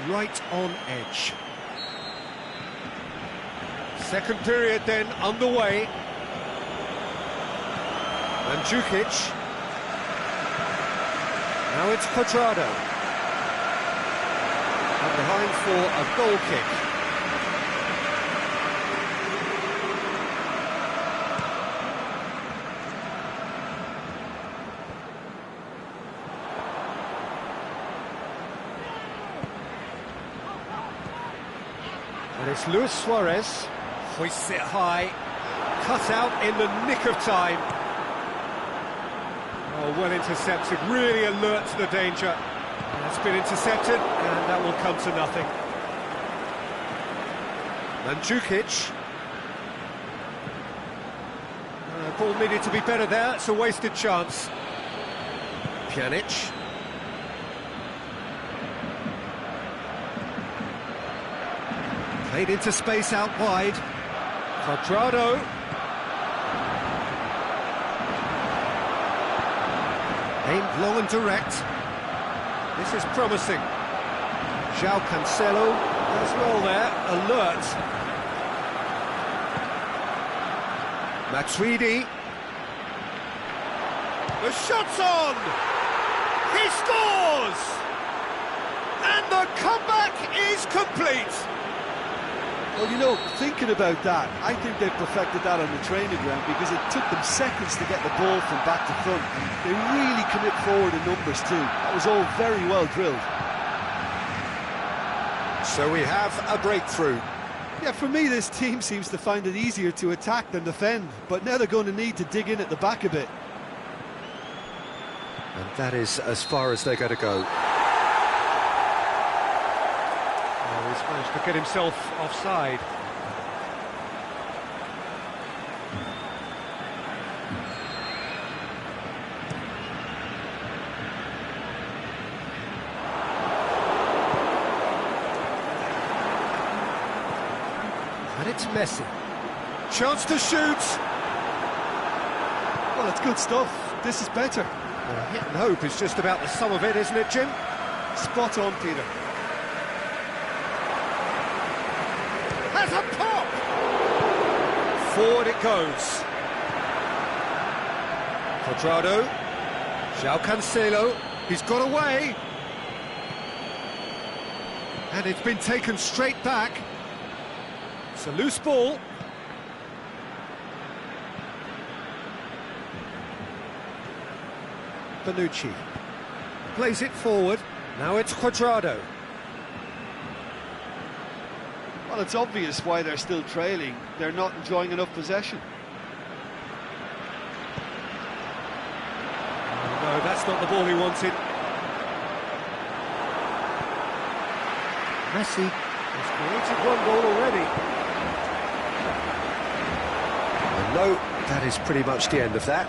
right on edge. Second period then underway. Mandzukic. Now it's Cuadrado. And behind for a goal kick. And it's Luis Suarez, hoists it high, cut out in the nick of time. Oh, well intercepted, really alert to the danger. And it's been intercepted, and that will come to nothing. Mandzukic. Ball needed to be better there, it's a wasted chance. Pjanic. Played into space out wide. Cuadrado. Aimed long and direct. This is promising. João Cancelo as well there, alert. Matuidi. The shot's on! He scores! And the comeback is complete! Well, you know, thinking about that, I think they perfected that on the training ground because it took them seconds to get the ball from back to front. They really commit forward in numbers too. That was all very well drilled. So we have a breakthrough. Yeah, for me, this team seems to find it easier to attack than defend, but now they're going to need to dig in at the back a bit. And that is as far as they're going to go. He's managed to get himself offside. And it's Messi. Chance to shoot! Well, it's good stuff. This is better. Hit and hope is just about the sum of it, isn't it, Jim? Spot on, Peter. Has a pop! Forward it goes. Cuadrado. João Cancelo. He's got away. And it's been taken straight back. It's a loose ball. Bonucci. Plays it forward. Now it's Cuadrado. Well, it's obvious why they're still trailing. They're not enjoying enough possession. Oh, no, that's not the ball he wanted. Messi has created one goal already. And no, that is pretty much the end of that.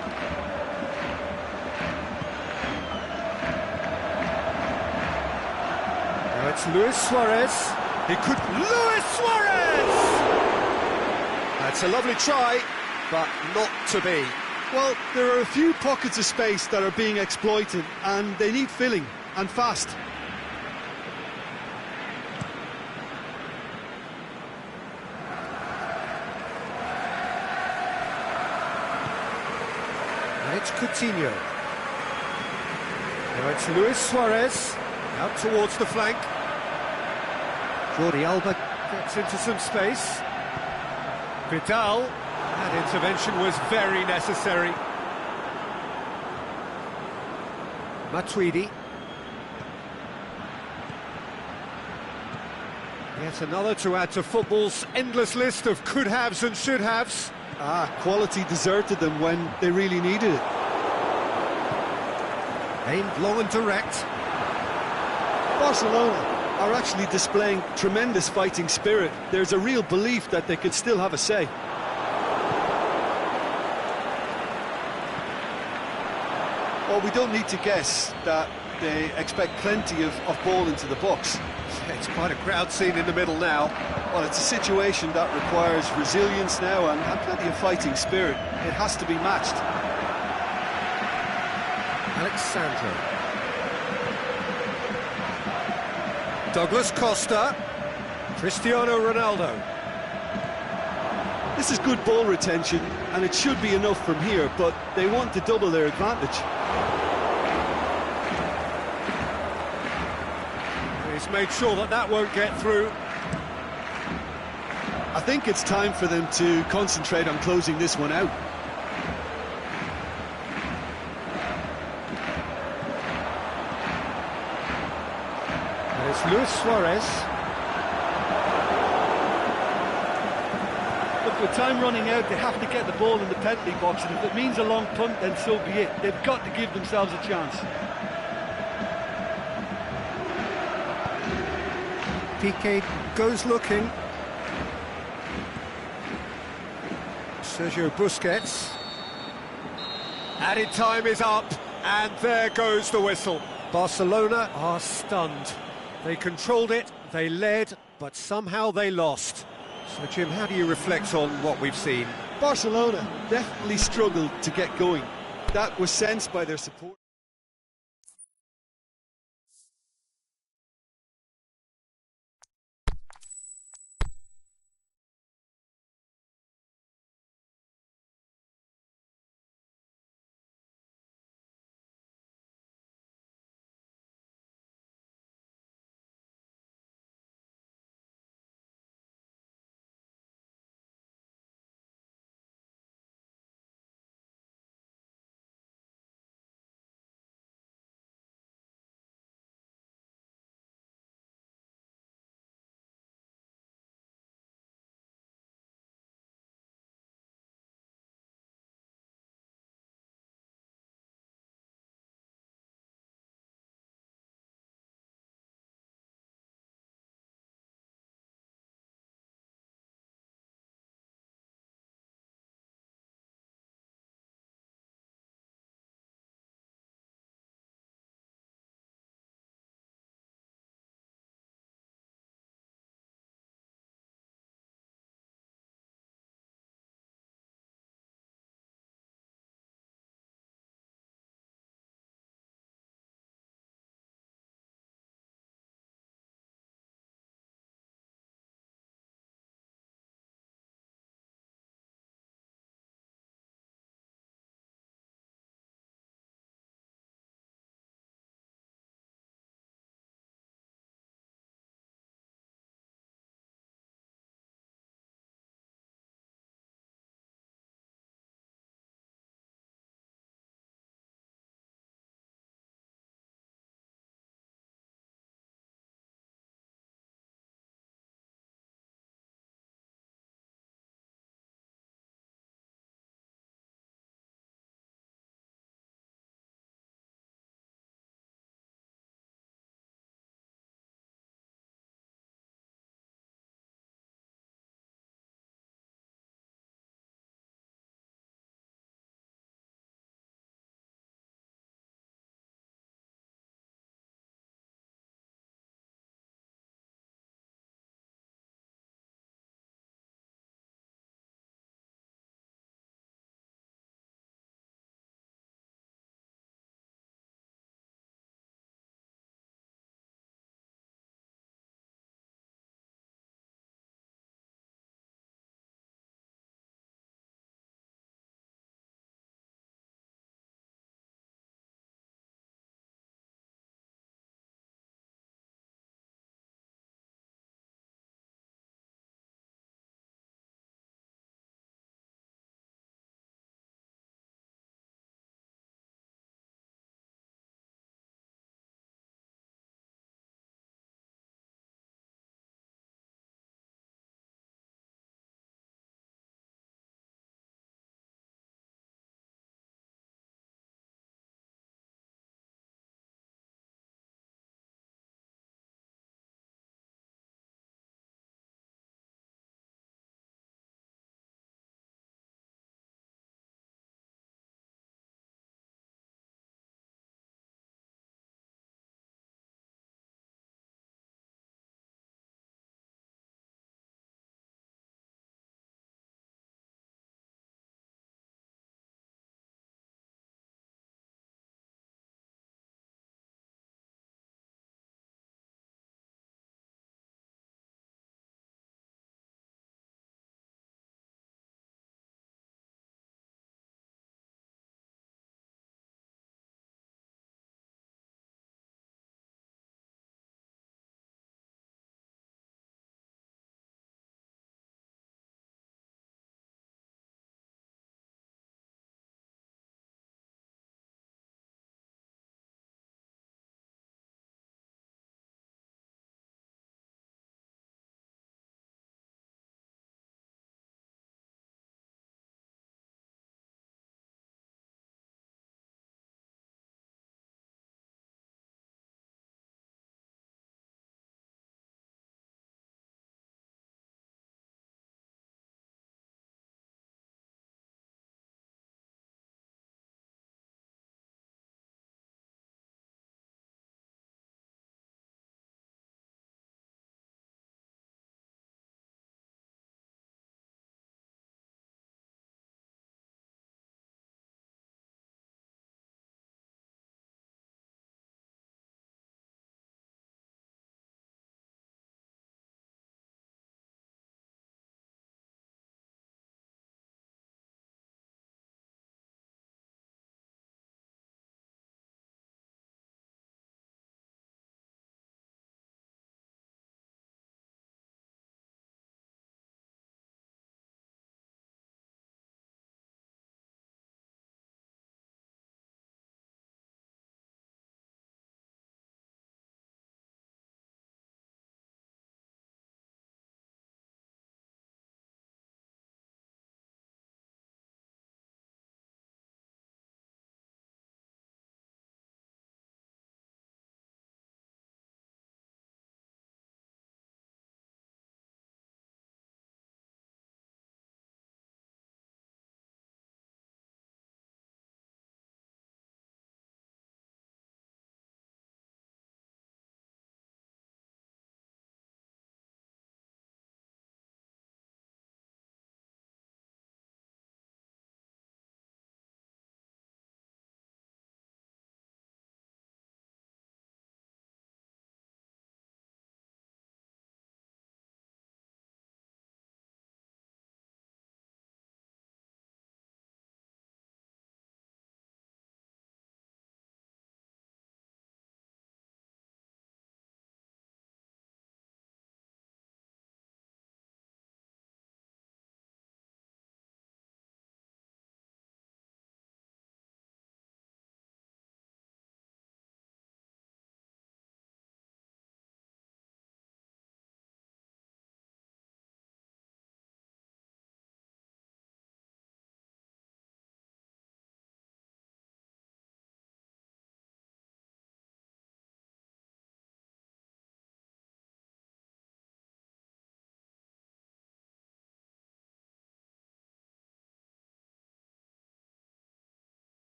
Now it's Luis Suarez. He could... Luis Suarez! That's a lovely try, but not to be. Well, there are a few pockets of space that are being exploited, and they need filling, and fast. And it's Coutinho. Now it's Luis Suarez, out towards the flank. Jordi Alba gets into some space. Vidal, that intervention was very necessary. Matuidi. Yet another to add to football's endless list of could-haves and should-haves. Quality deserted them when they really needed it. Aimed long and direct. Barcelona are actually displaying tremendous fighting spirit. There's a real belief that they could still have a say. Well, we don't need to guess that they expect plenty of ball into the box. It's quite a crowd scene in the middle now. Well, it's a situation that requires resilience now and plenty of fighting spirit. It has to be matched. Alexandro. Douglas Costa, Cristiano Ronaldo. This is good ball retention, and it should be enough from here, but they want to double their advantage. He's made sure that that won't get through. I think it's time for them to concentrate on closing this one out. There's Luis Suarez. Look, with time running out, they have to get the ball in the penalty box, and if it means a long punt, then so be it. They've got to give themselves a chance. Piqué goes looking. Sergio Busquets. Added time is up, and there goes the whistle. Barcelona are stunned. They controlled it, they led, but somehow they lost. So, Jim, how do you reflect on what we've seen? Barcelona definitely struggled to get going. That was sensed by their support.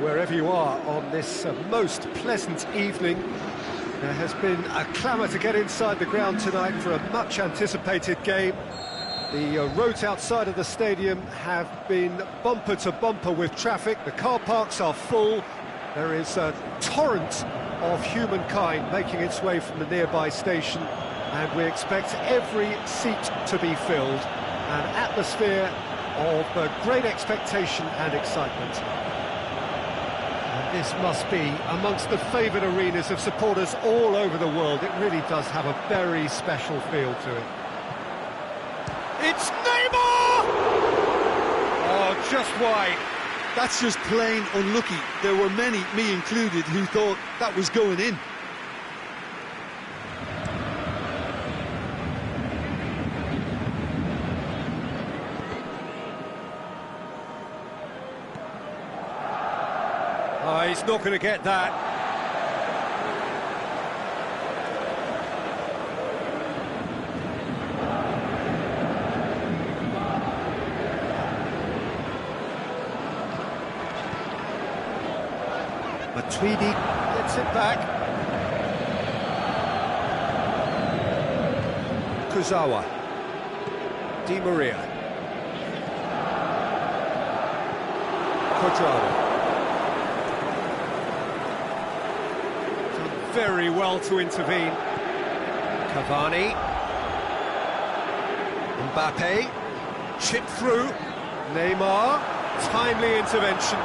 wherever you are on this most pleasant evening. There has been a clamour to get inside the ground tonight for a much-anticipated game. The roads outside of the stadium have been bumper to bumper with traffic. The car parks are full. There is a torrent of humankind making its way from the nearby station, and we expect every seat to be filled. An atmosphere of great expectation and excitement. And this must be amongst the favoured arenas of supporters all over the world. It really does have a very special feel to it. It's Neymar! Oh, just wide. That's just plain unlucky. There were many, me included, who thought that was going in. Oh, he's not going to get that. Matuidi gets it back. Kurzawa. Di Maria. Cuadrado. Done very well to intervene. Cavani. Mbappe. Chip through. Neymar. Timely intervention.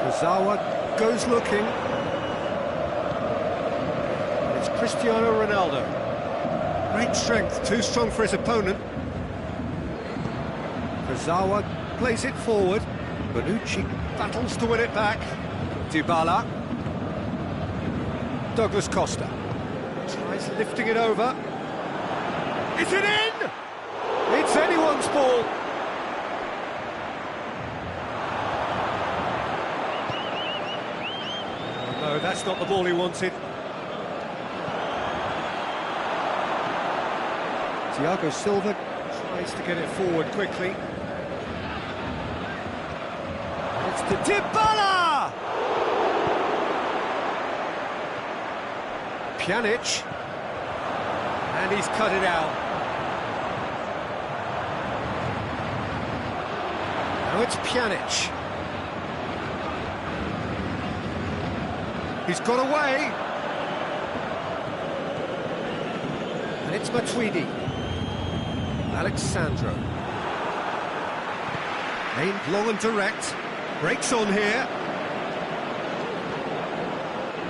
Kurzawa goes looking. It's Cristiano Ronaldo. Great strength, too strong for his opponent. Kurzawa plays it forward. Bonucci battles to win it back. Dybala. Douglas Costa. Tries lifting it over. Is it in? It's anyone's ball. No, that's not the ball he wanted. Thiago Silva tries to get it forward quickly. It's to Dybala! Pjanic. And he's cut it out. Now it's Pjanic. He's got away. And it's Matuidi. Alexandro. Aimed long and direct. Breaks on here.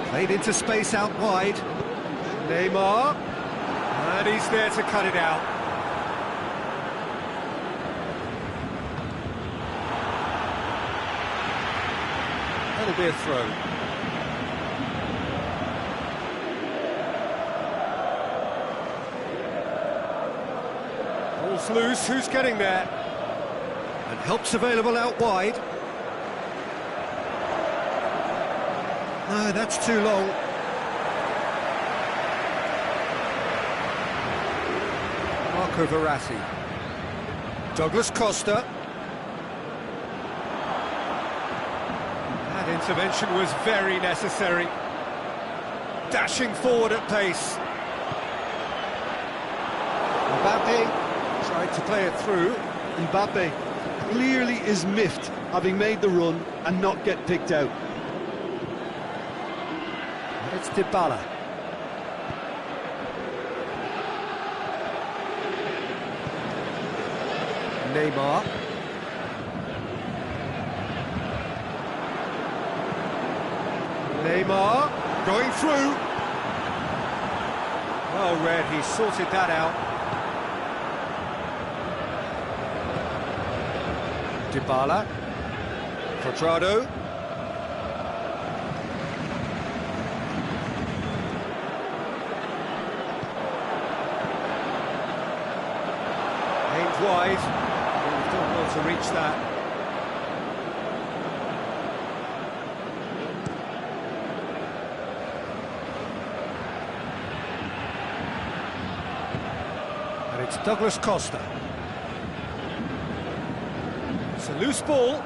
Played into space out wide. Neymar. And he's there to cut it out. That'll be a throw. Ball's loose, who's getting there? And help's available out wide. No, that's too long. Marco Verratti. Douglas Costa. That intervention was very necessary. Dashing forward at pace. Mbappe tried to play it through. Mbappe clearly is miffed, having made the run and not get picked out. It's Dybala. Neymar. Neymar going through. Well read, he sorted that out. Dybala. Cuadrado. Aimed wide. We've done well to reach that. It's Douglas Costa. It's a loose ball.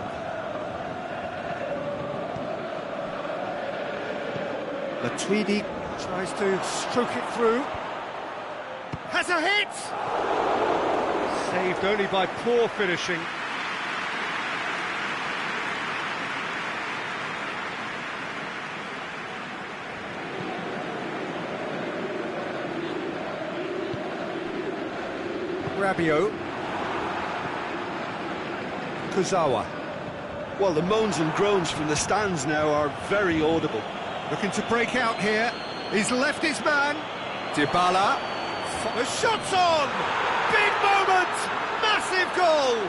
Matuidi tries to stroke it through. Has a hit! Saved only by poor finishing. Rabiot. Kurzawa. Well, the moans and groans from the stands now are very audible. Looking to break out here. He's left his man. Dybala. The shot's on! Big moment! Massive goal!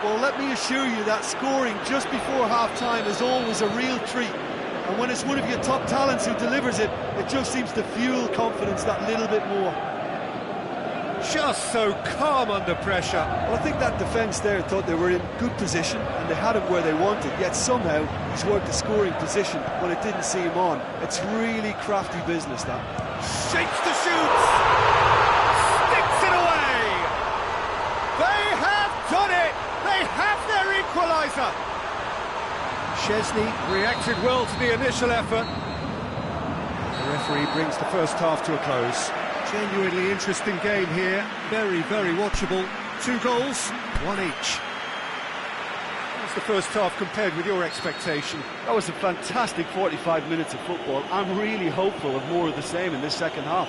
Well, let me assure you that scoring just before half-time is always a real treat. And when it's one of your top talents who delivers it, it just seems to fuel confidence that little bit more. Just so calm under pressure. Well, I think that defence there thought they were in good position and they had him where they wanted, yet somehow he's worked the scoring position when it didn't see him on. It's really crafty business, that. Shapes to shoot! Sticks it away! They have done it! They have their equaliser! Szczesny reacted well to the initial effort. The referee brings the first half to a close. Genuinely interesting game here, very, very watchable. 2 goals, 1 each. How's the first half compared with your expectation? That was a fantastic 45 minutes of football. I'm really hopeful of more of the same in this second half.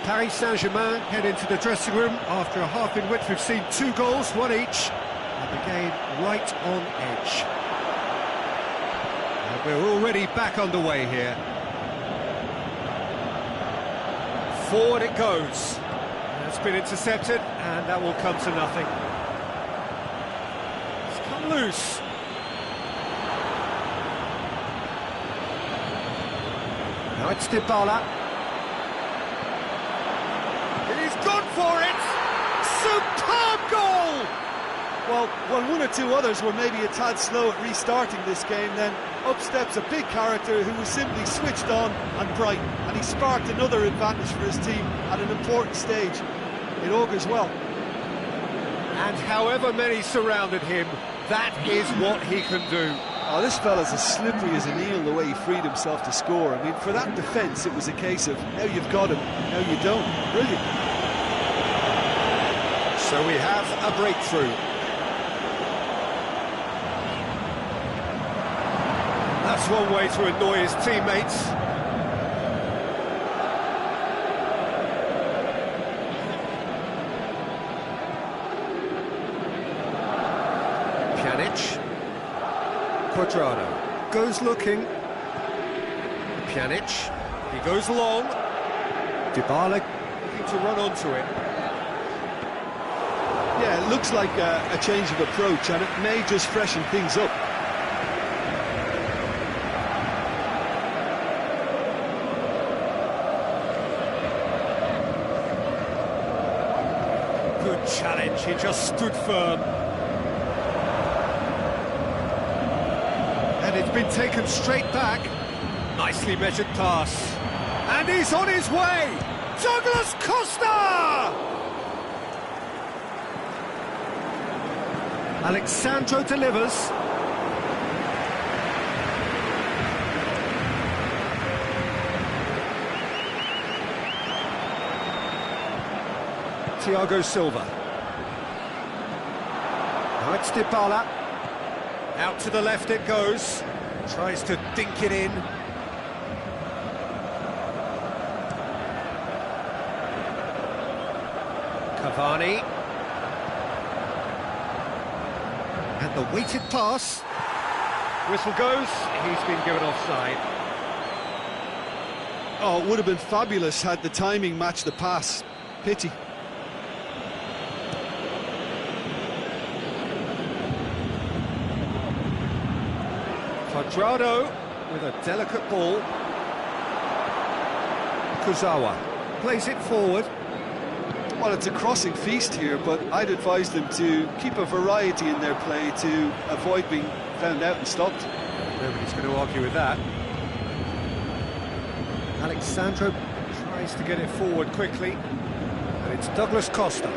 Paris Saint-Germain head into the dressing room after a half in which we've seen 2 goals, 1 each, and the game right on edge. And we're already back underway here. Forward it goes. It's been intercepted, and that will come to nothing. It's come loose. Now it's Dybala. He's gone for it! Superb goal! Well, when 1 or 2 others were maybe a tad slow at restarting this game, then up steps a big character who was simply switched on and bright, and he sparked another advantage for his team at an important stage. It augurs well. And however many surrounded him, that is what he can do. Oh, this fella's as slippery as an eel the way he freed himself to score. I mean, for that defence, it was a case of now you've got him, now you don't. Brilliant. So we have a breakthrough. That's one way to annoy his teammates. Pjanic. Cuadrado goes looking. Pjanic. He goes long. Dybala looking to run onto it. Yeah, it looks like a change of approach, and it may just freshen things up. Good challenge, he just stood firm. And it's been taken straight back. Nicely measured pass. And he's on his way! Douglas Costa! Alexandro delivers. Thiago Silva. Now it's Dybala. Out to the left it goes. Tries to dink it in. Cavani. And the weighted pass. Whistle goes. He's been given offside. Oh, it would have been fabulous had the timing matched the pass. Pity. Cuadrado with a delicate ball. Kurzawa plays it forward. Well, it's a crossing feast here, but I'd advise them to keep a variety in their play to avoid being found out and stopped. Nobody's going to argue with that. Alexandro tries to get it forward quickly, but It's Douglas Costa.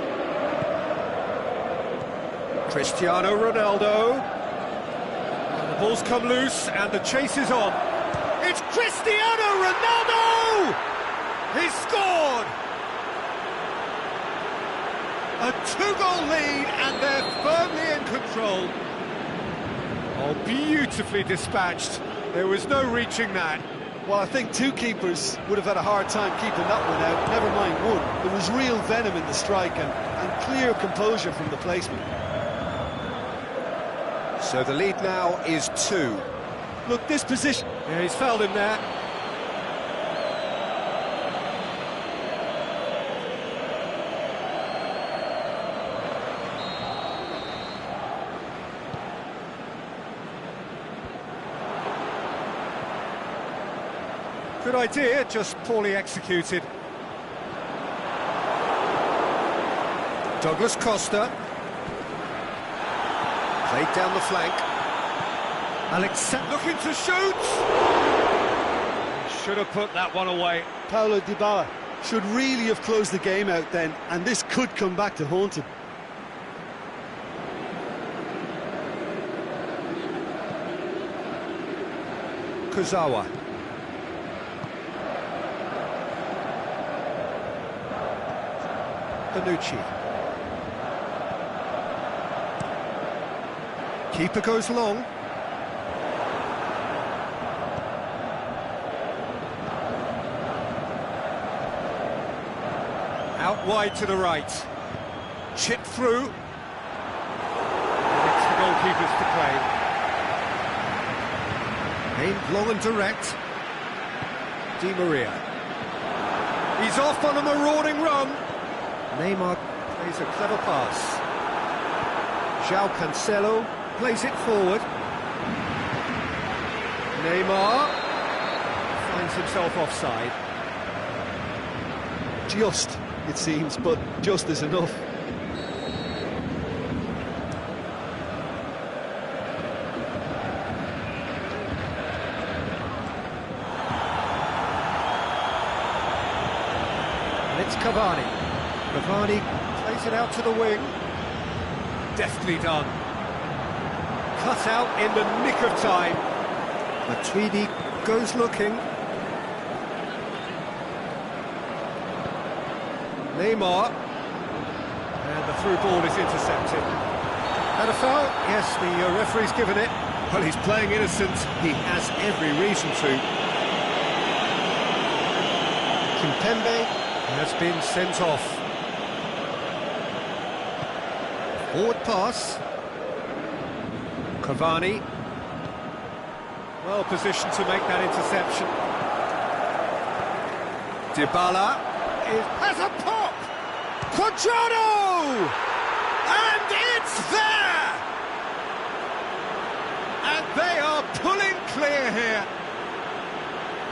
Cristiano Ronaldo. And the ball's come loose and the chase is on. It's Cristiano Ronaldo! He's scored! A two-goal lead and they're firmly in control. Oh, beautifully dispatched. There was no reaching that. Well, I think two keepers would have had a hard time keeping that one out, never mind one. There was real venom in the strike and clear composure from the placement. So the lead now is 2. Look, this position... Yeah, he's fouled him there. Good idea, just poorly executed. Douglas Costa. Played down the flank. Alexander looking to shoot! Should have put that one away. Paulo Dybala should really have closed the game out then, and this could come back to haunt him. Kurzawa. Bonucci. Keeper goes long. Out wide to the right. Chip through. And it's the goalkeepers to play. Aimed long and direct. Di Maria. He's off on a marauding run. Neymar plays a clever pass. João Cancelo plays it forward. Neymar finds himself offside. Just, it seems, but just is enough. And it's Cavani. Cavani plays it out to the wing. Deftly done. Cut out in the nick of time. Matuidi goes looking. Neymar. And the through ball is intercepted. And a foul? Yes, the referee's given it. Well, he's playing innocent. He has every reason to. Kimpembe has been sent off. Forward pass. Cavani. Well positioned to make that interception. Dybala has a pop! Cuadrado! And it's there! And they are pulling clear here.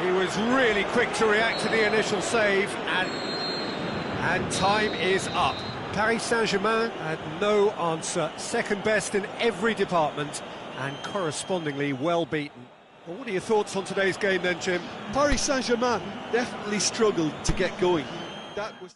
He was really quick to react to the initial save, and time is up. Paris Saint-Germain had no answer, second best in every department and correspondingly well beaten. Well, what are your thoughts on today's game then, Jim? Paris Saint-Germain definitely struggled to get going. That was...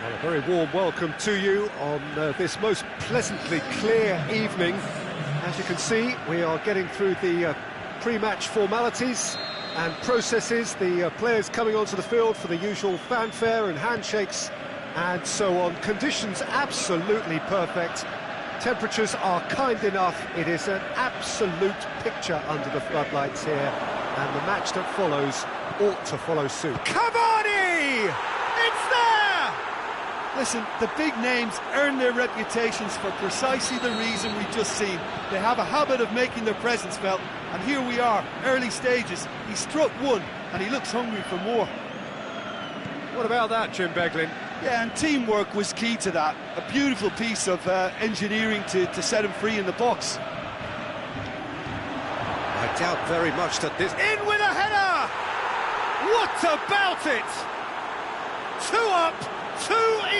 Well, a very warm welcome to you on this most pleasantly clear evening. As you can see, we are getting through the pre-match formalities and processes, the players coming onto the field for the usual fanfare and handshakes and so on. Conditions absolutely perfect. Temperatures are kind enough. It is an absolute picture under the floodlights here, and the match that follows ought to follow suit. Cavani! It's there! Listen, the big names earn their reputations for precisely the reason we've just seen. They have a habit of making their presence felt, and here we are, early stages. He struck one, and he looks hungry for more. What about that, Jim Beglin? Yeah, and teamwork was key to that. A beautiful piece of engineering to set him free in the box. I doubt very much that this... In with a header! What about it? 2 up, 2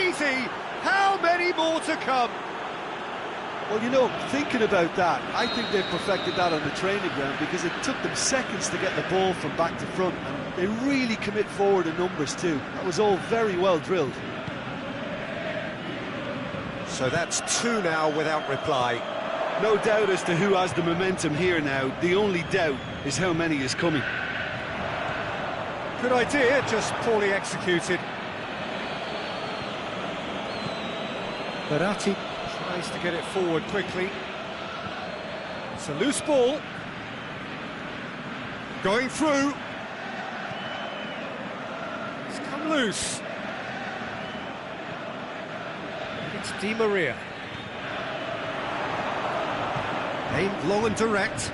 easy. How many more to come? Well, you know, thinking about that, I think they perfected that on the training ground because it took them seconds to get the ball from back to front, and they really commit forward in numbers too. That was all very well drilled. So that's 2 now without reply. No doubt as to who has the momentum here now. The only doubt is how many is coming. Good idea, just poorly executed. Verratti tries to get it forward quickly. It's a loose ball. Going through. It's come loose. It's Di Maria. Aimed long and direct.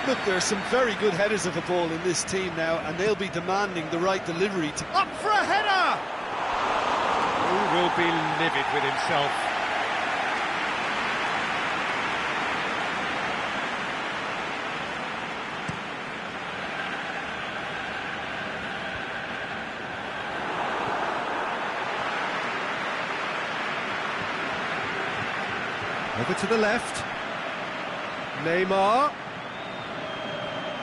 Look, there are some very good headers of the ball in this team now, and they'll be demanding the right delivery to... Up for a header! Who will be livid with himself? Over to the left. Neymar.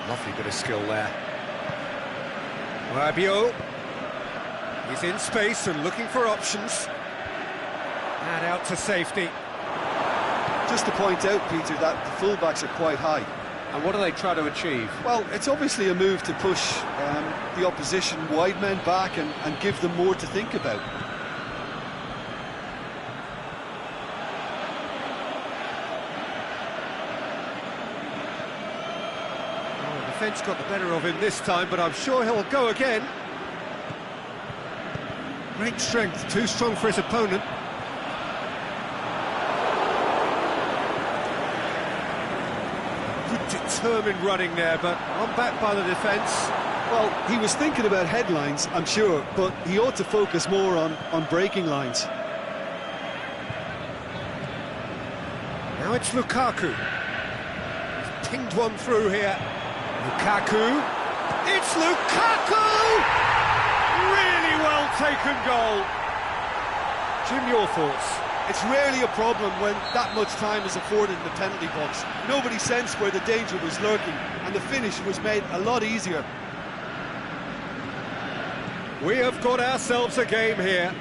Lovely bit of skill there. Rabiot. He's in space and looking for options. And out to safety. Just to point out, Peter, that the fullbacks are quite high. And what do they try to achieve? Well, it's obviously a move to push the opposition wide men back and give them more to think about. Defence got the better of him this time, but I'm sure he'll go again. Great strength, too strong for his opponent. Good determined running there, but on back by the defence. Well, he was thinking about headlines, I'm sure, but he ought to focus more on breaking lines. Now it's Lukaku. He's pinged one through here. Lukaku, it's Lukaku! Really well taken goal. Jim, your thoughts? It's rarely a problem when that much time is afforded in the penalty box. Nobody sensed where the danger was lurking, and the finish was made a lot easier. We have got ourselves a game here.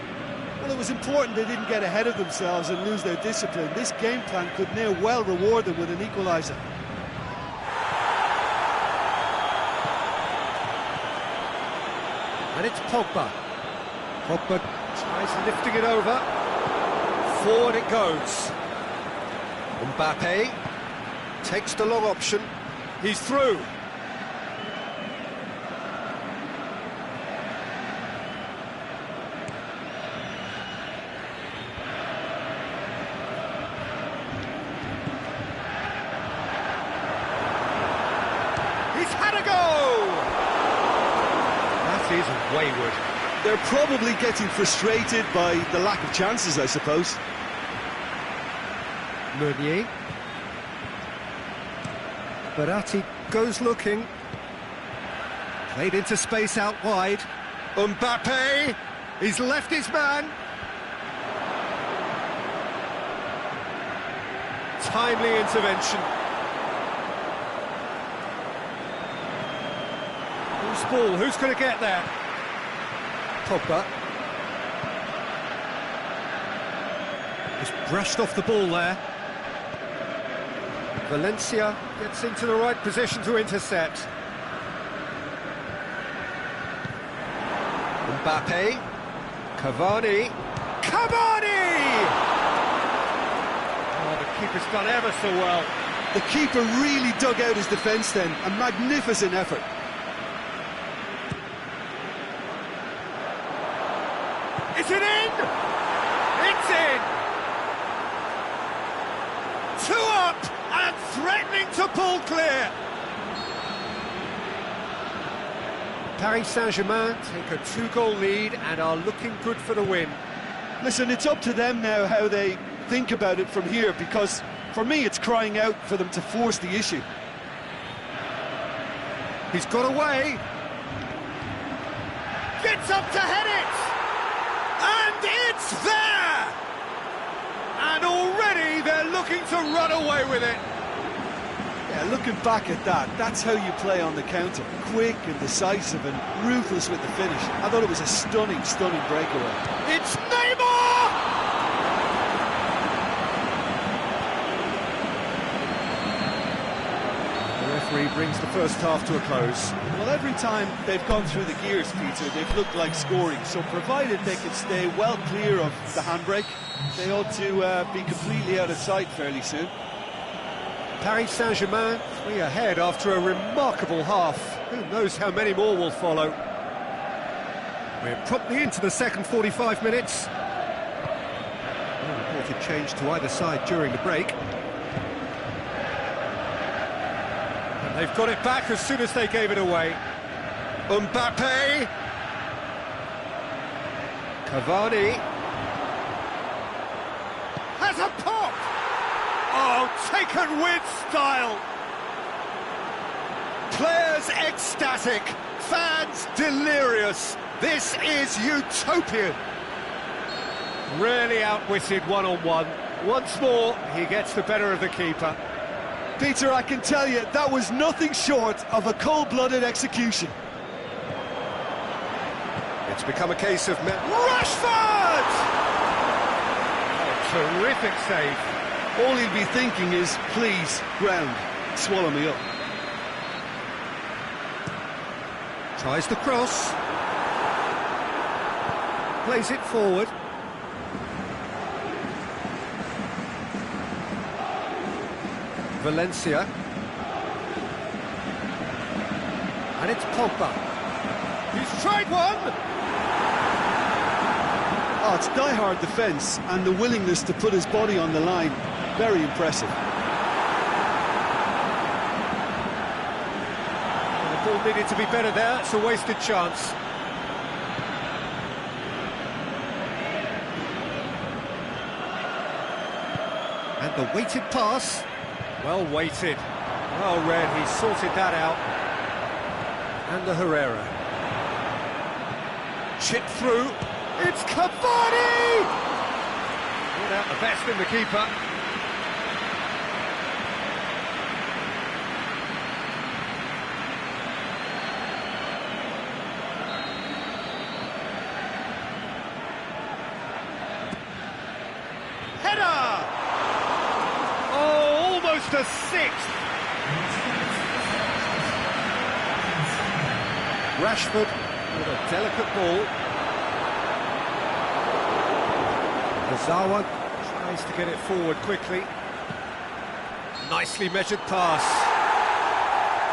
Well, it was important they didn't get ahead of themselves and lose their discipline. This game plan could now well reward them with an equaliser. And it's Pogba. Pogba tries lifting it over. Forward it goes. Mbappe takes the long option. He's through. He's had a go! That is wayward. They're probably getting frustrated by the lack of chances, I suppose. Meunier. Verratti goes looking. Played into space out wide. Mbappe! He's left his man. timely intervention. Who's ball? Who's going to get there? Pogba. He's brushed off the ball there. Valencia gets into the right position to intercept. Mbappe. Cavani. Cavani! Oh, the keeper's done ever so well. The keeper really dug out his defence then. A magnificent effort. Is it in? It's in! Two up and threatening to pull clear. Paris Saint-Germain take a 2-goal lead and are looking good for the win. Listen, it's up to them now how they think about it from here, because for me it's crying out for them to force the issue. He's got away. Gets up to head it. And it's there! And already they're looking to run away with it. Yeah, looking back at that, that's how you play on the counter. Quick and decisive and ruthless with the finish. I thought it was a stunning, stunning breakaway. It's Neymar! The referee brings the first half to a close. Well, every time they've gone through the gears, Peter, they've looked like scoring. So provided they can stay well clear of the handbrake, they ought to be completely out of sight fairly soon. Paris Saint-Germain 3 ahead after a remarkable half. Who knows how many more will follow. We're promptly into the second 45 minutes. No reported change to either side during the break. And they've got it back as soon as they gave it away. Mbappe. Cavani. Has a pop! Oh, taken with style! Players ecstatic, fans delirious. This is utopian. Really outwitted one-on-one. Once more, he gets the better of the keeper. Peter, I can tell you, that was nothing short of a cold-blooded execution. It's become a case of... Rashford! Oh, terrific save. All he'll be thinking is, please, ground, swallow me up. Tries the cross. Plays it forward. Valencia. And it's Pogba. He's tried one! Oh, it's die-hard defence and the willingness to put his body on the line. Very impressive. Well, the ball needed to be better there. It's a wasted chance. And the weighted pass. Well weighted. Well read. He sorted that out. And the Herrera. Chip through. It's Cavani! Brought out the best in the keeper. Header! Oh, almost a sixth. Rashford with a delicate ball. Zawa tries to get it forward quickly. Nicely measured pass.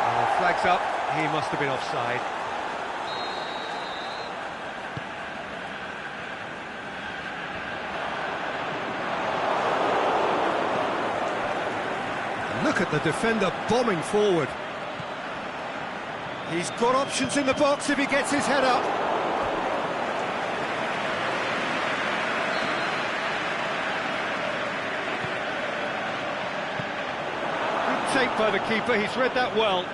Oh, flags up. He must have been offside. Look at the defender bombing forward. He's got options in the box if he gets his head up. Good take by the keeper, he's read that well.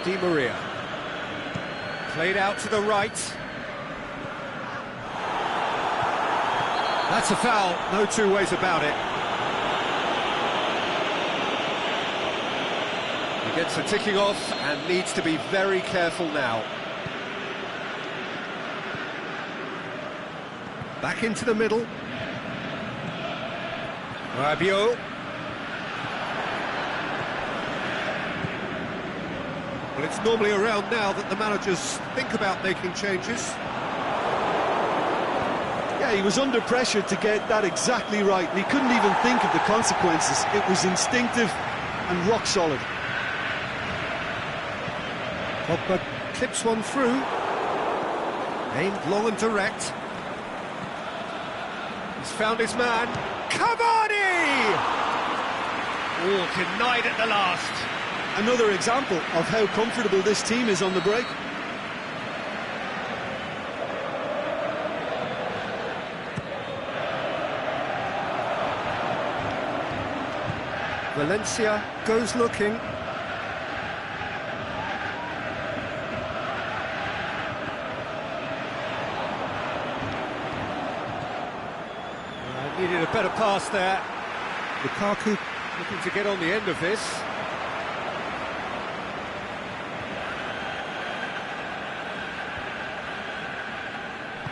Di Maria. Played out to the right. That's a foul, no two ways about it. He gets the ticking off and needs to be very careful now. Back into the middle. Rabiot. Well, it's normally around now that the managers think about making changes. Yeah, he was under pressure to get that exactly right, and he couldn't even think of the consequences. It was instinctive and rock solid. Pogba clips one through. Aimed long and direct. He's found his man. Cavani! Oh, denied at the last. Another example of how comfortable this team is on the break. Valencia goes looking. Needed a better pass there. Lukaku looking to get on the end of this.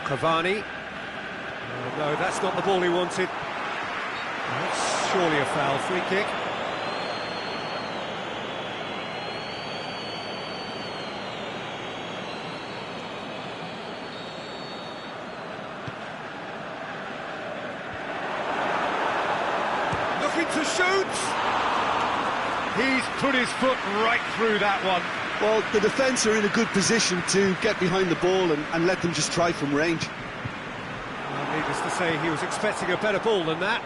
Cavani. Oh, no, that's not the ball he wanted. That's surely a foul. Free kick. To shoot! He's put his foot right through that one. Well, the defence are in a good position to get behind the ball and let them just try from range. Well, needless to say, he was expecting a better ball than that.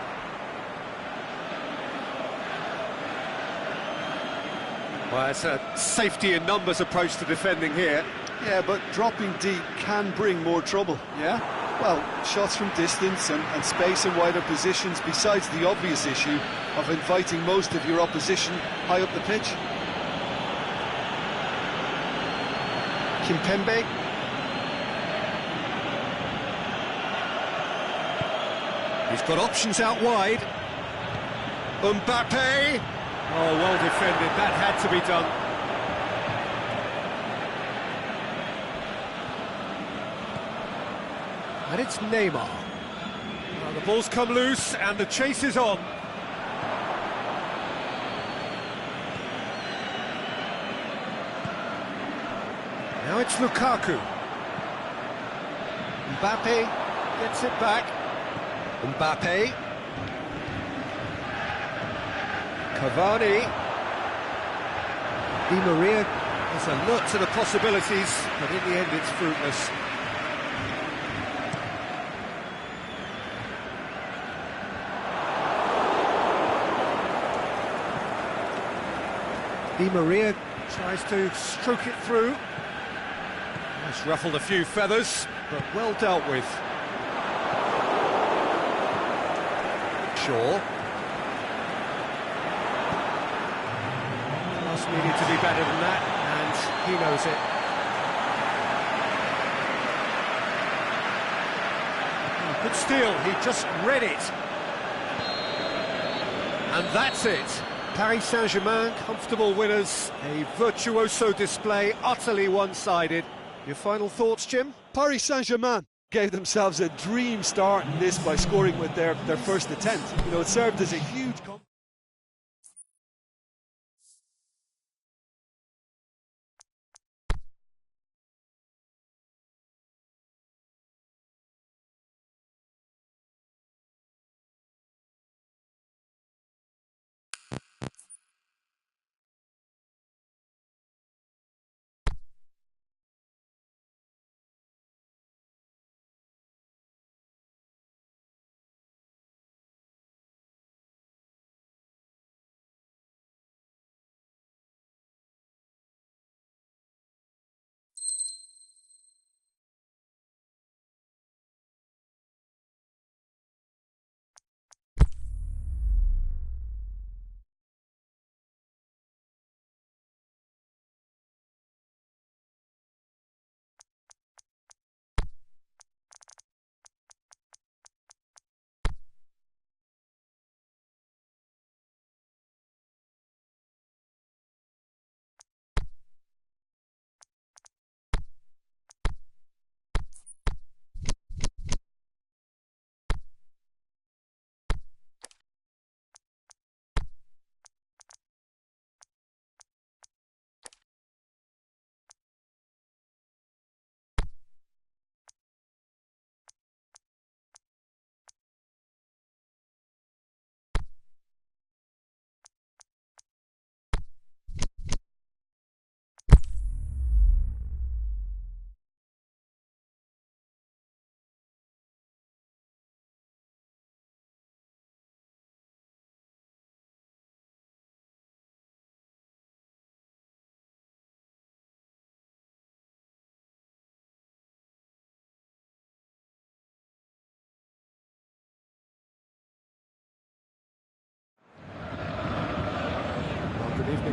Well, it's a safety in numbers approach to defending here. Yeah, but dropping deep can bring more trouble. Yeah? Well, shots from distance and space in wider positions, besides the obvious issue of inviting most of your opposition high up the pitch. Kimpembe. He's got options out wide. Mbappe. Oh, well defended. That had to be done. And it's Neymar. Well, the ball's come loose and the chase is on. Now it's Lukaku. Mbappe gets it back. Mbappe. Cavani. Di Maria is alert to the possibilities, but in the end it's fruitless. Di Maria tries to stroke it through. It's ruffled a few feathers, but well dealt with. Shaw. Pass needed to be better than that, and he knows it. Oh, good steal, he just read it. And that's it. Paris Saint-Germain, comfortable winners, a virtuoso display, utterly one-sided. Your final thoughts, Jim? Paris Saint-Germain gave themselves a dream start in this by scoring with their first attempt. You know, it served as a huge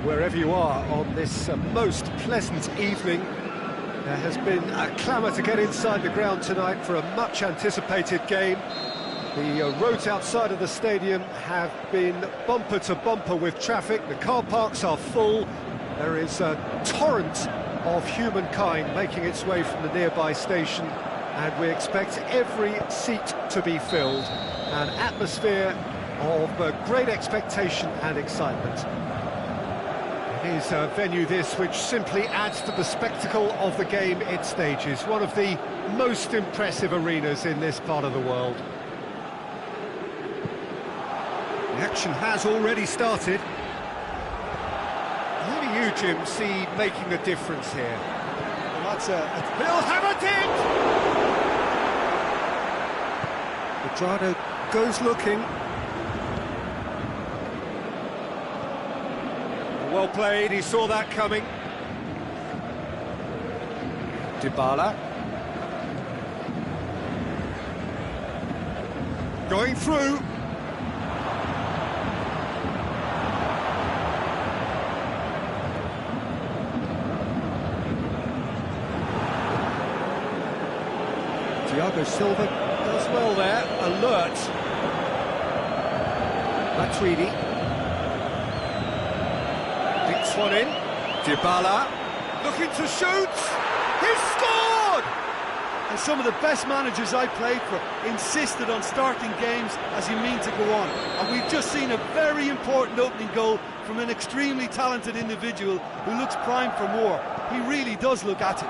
wherever you are on this most pleasant evening. There has been a clamour to get inside the ground tonight for a much-anticipated game. The roads outside of the stadium have been bumper to bumper with traffic. The car parks are full. There is a torrent of humankind making its way from the nearby station, and we expect every seat to be filled. An atmosphere of great expectation and excitement. It is a venue this which simply adds to the spectacle of the game it stages. One of the most impressive arenas in this part of the world. The action has already started. Who do you, Jim, see making a difference here? Well, He'll have it in! Cuadrado goes looking. Well played, he saw that coming. Dybala. Going through. Thiago Silva does well there, alert. Matuidi. Dinks one in. Dybala looking to shoot. He's scored! And some of the best managers I played for insisted on starting games as you mean to go on. And we've just seen a very important opening goal from an extremely talented individual who looks primed for more. He really does look at it.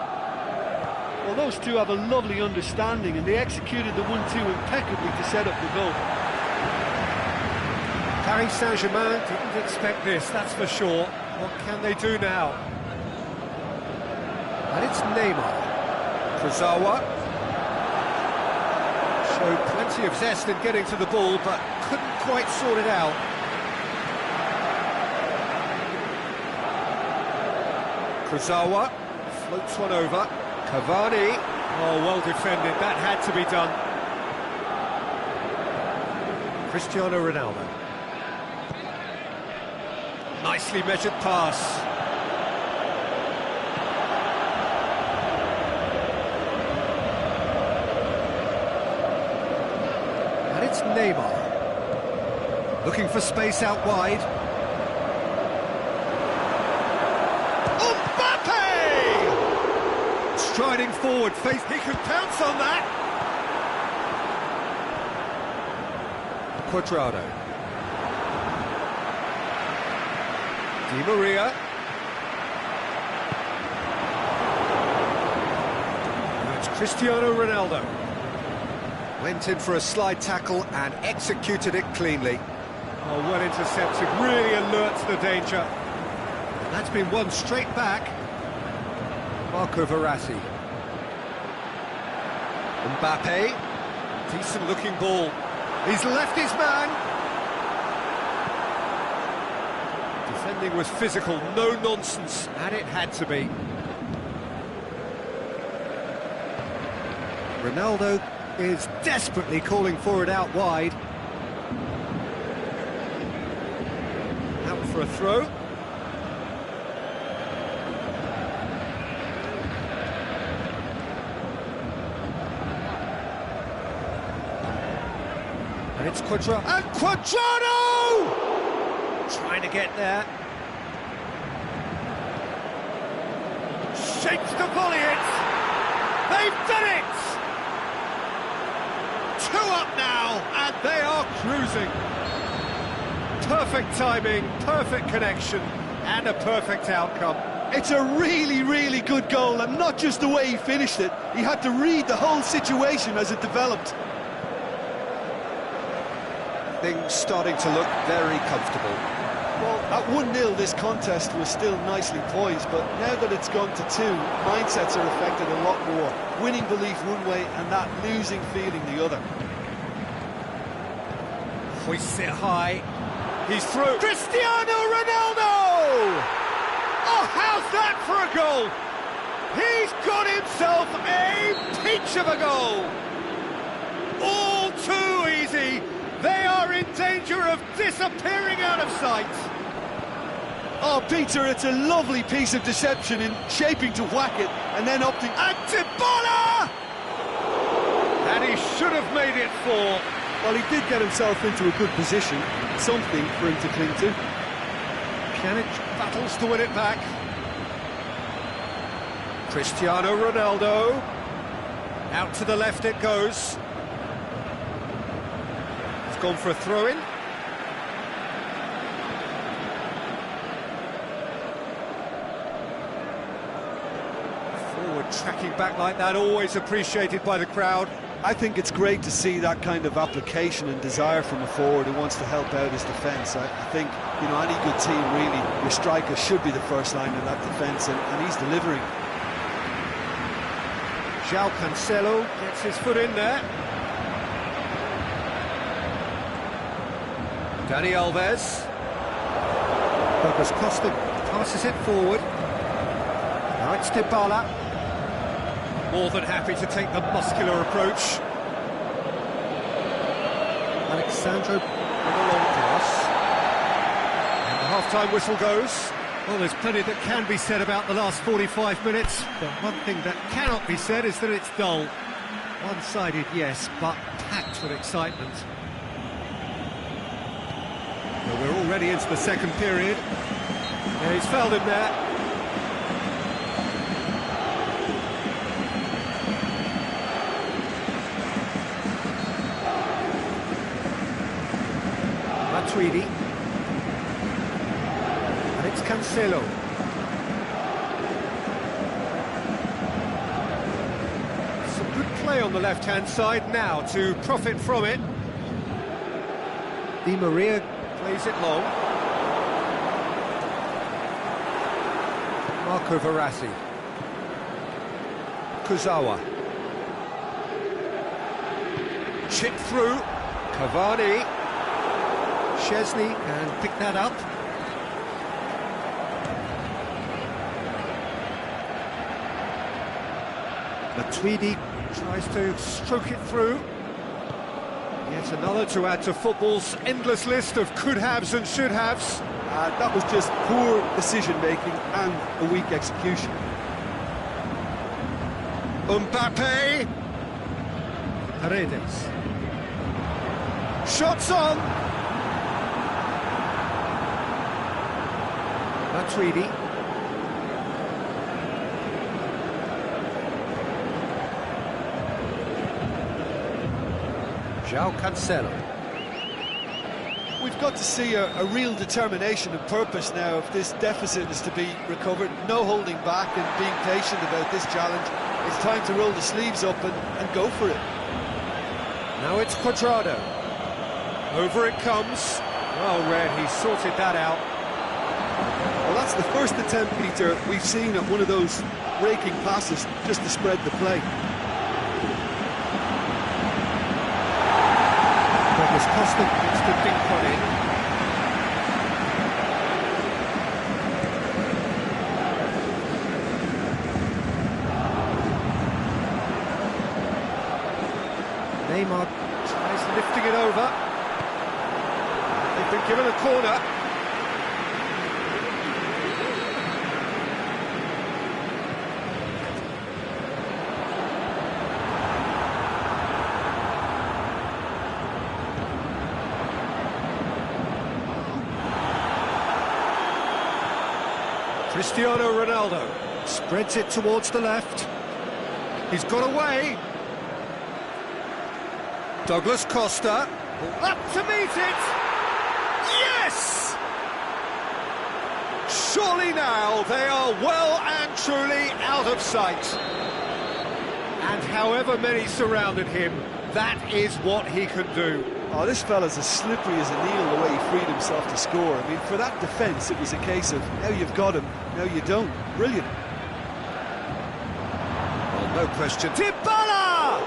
Well, those two have a lovely understanding, and they executed the 1-2 impeccably to set up the goal. Paris Saint-Germain didn't expect this, that's for sure. What can they do now? And it's Neymar. Kurzawa showed plenty of zest in getting to the ball, but couldn't quite sort it out. Kurzawa floats one over. Cavani. Oh, well defended, that had to be done. Cristiano Ronaldo. Nicely measured pass. And it's Neymar. Looking for space out wide. Mbappe! Striding forward, faith, he can pounce on that. Cuadrado. Di Maria. Now it's Cristiano Ronaldo. Went in for a slide tackle and executed it cleanly. Oh, well intercepted, really alert to the danger. And that's been won straight back. Marco Verratti. Mbappe. Decent looking ball. He's left his man. Defending was physical, no nonsense, and it had to be. Ronaldo is desperately calling for it out wide. Out for a throw. And it's Cuadrado. And Cuadrado! Trying to get there. Shapes to volley it. They've done it! 2 up now, and they are cruising. Perfect timing, perfect connection, and a perfect outcome. It's a really, really good goal, and not just the way he finished it. He had to read the whole situation as it developed. Things starting to look very comfortable. Well, at 1-0 this contest was still nicely poised, but now that it's gone to 2, mindsets are affected a lot more. Winning belief one way and that losing feeling the other. Hoists it high. He's through. Cristiano Ronaldo! Oh, how's that for a goal? He's got himself a peach of a goal. All too easy. They are in danger of disappearing out of sight. Oh, Peter, it's a lovely piece of deception in shaping to whack it and then opting... And Dybala! And he should have made it 4. Well, he did get himself into a good position, something for him to cling to. Pjanic battles to win it back. Cristiano Ronaldo. Out to the left it goes. He's gone for a throw-in. Forward tracking back like that, always appreciated by the crowd. I think it's great to see that kind of application and desire from a forward who wants to help out his defence. I think, you know, any good team, really, your striker should be the first line in that defence, and he's delivering. João Cancelo gets his foot in there. Dani Alves. Douglas Costa passes it forward. Now it's Dybala. More than happy to take the muscular approach. Alexandro with a long pass. And the half-time whistle goes. Well, there's plenty that can be said about the last 45 minutes, but one thing that cannot be said is that it's dull. One-sided, yes, but packed with excitement. Well, we're already into the second period. Yeah, he's fouled him there. Matuidi. And it's Cancelo. Some good play on the left-hand side now to profit from it. Di Maria plays it long. Marco Verratti. Kurzawa. Chip through. Cavani. Szczesny can pick that up. Matuidi tries to stroke it through. Yet another to add to football's endless list of could-haves and should-haves. That was just poor decision-making and a weak execution. Mbappe. Paredes. Shots on. Matuidi. João Cancelo. We've got to see a real determination and purpose now if this deficit is to be recovered. No holding back and being patient about this challenge. It's time to roll the sleeves up and go for it. Now it's Cuadrado. Over it comes. Well read, he sorted that out. Well, that's the first attempt, Peter, we've seen at one of those raking passes just to spread the play. Douglas Costa gets the big one in. Neymar tries lifting it over. They've been given a corner. Cristiano Ronaldo spreads it towards the left. He's got away. Douglas Costa up to meet it. Yes! Surely now they are well and truly out of sight. And however many surrounded him, that is what he can do. Oh, this fella's as slippery as a needle the way he freed himself to score. I mean, for that defence, it was a case of, now you've got him, now you don't. Brilliant. Well, no question. Dybala!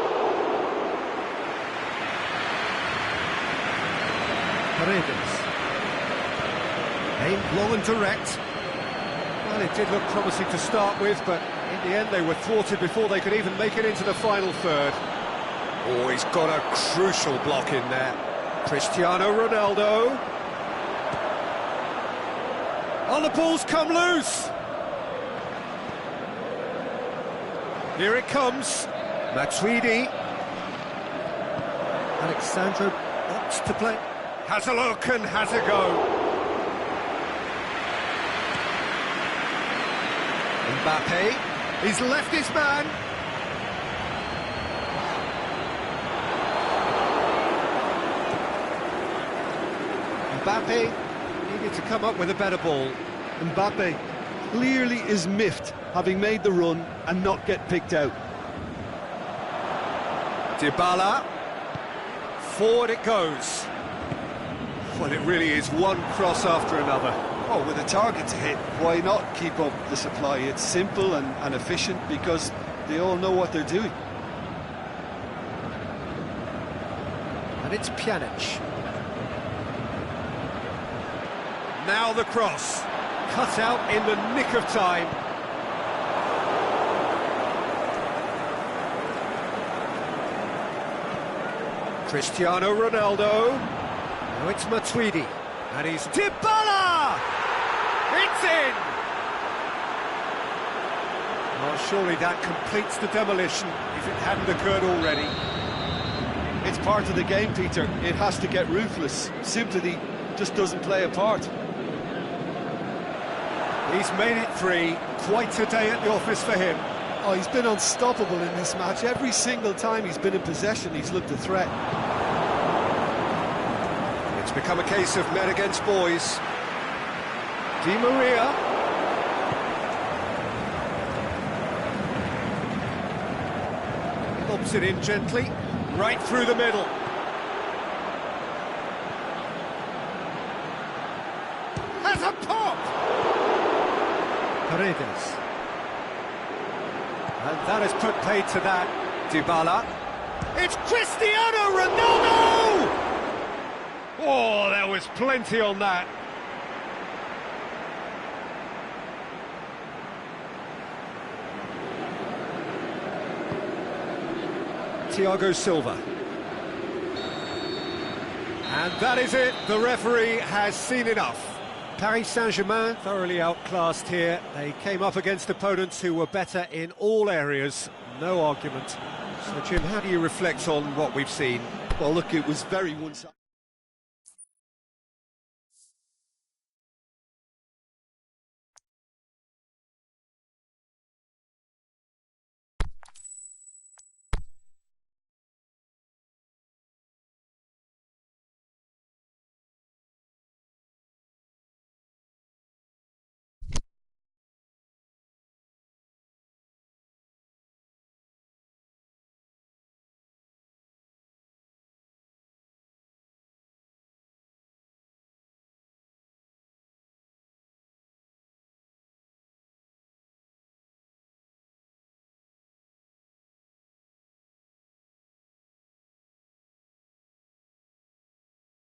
Paredes. Aimed long and direct. Well, it did look promising to start with, but in the end they were thwarted before they could even make it into the final third. Oh, he's got a crucial block in there. Cristiano Ronaldo. Oh, the ball's come loose. Here it comes. Matuidi. Alexandro opts to play. Has a look and has a go. Mbappe. He's left his man. Mbappe needed to come up with a better ball. Mbappe clearly is miffed, having made the run and not get picked out. Dybala. Forward it goes. Well, it really is one cross after another. Oh, with a target to hit, why not keep up the supply? It's simple and efficient because they all know what they're doing. And it's Pjanic. Now the cross. Cut out in the nick of time. Cristiano Ronaldo. Now it's Matuidi. And he's Dybala! It's in! Well, surely that completes the demolition if it hadn't occurred already. It's part of the game, Peter. It has to get ruthless. Sympathy just doesn't play a part. He's made it 3. Quite a day at the office for him. Oh, he's been unstoppable in this match. Every single time he's been in possession, he's looked a threat. It's become a case of men against boys. Di Maria. Lobs it in gently, right through the middle. Has a pop! Paredes. And that has put paid to that. Dybala. It's Cristiano Ronaldo! Oh, there was plenty on that. Thiago Silva. And that is it. The referee has seen enough. Paris Saint-Germain thoroughly outclassed here. They came up against opponents who were better in all areas. No argument. So, Jim, how do you reflect on what we've seen? Well, look, it was very one-sided.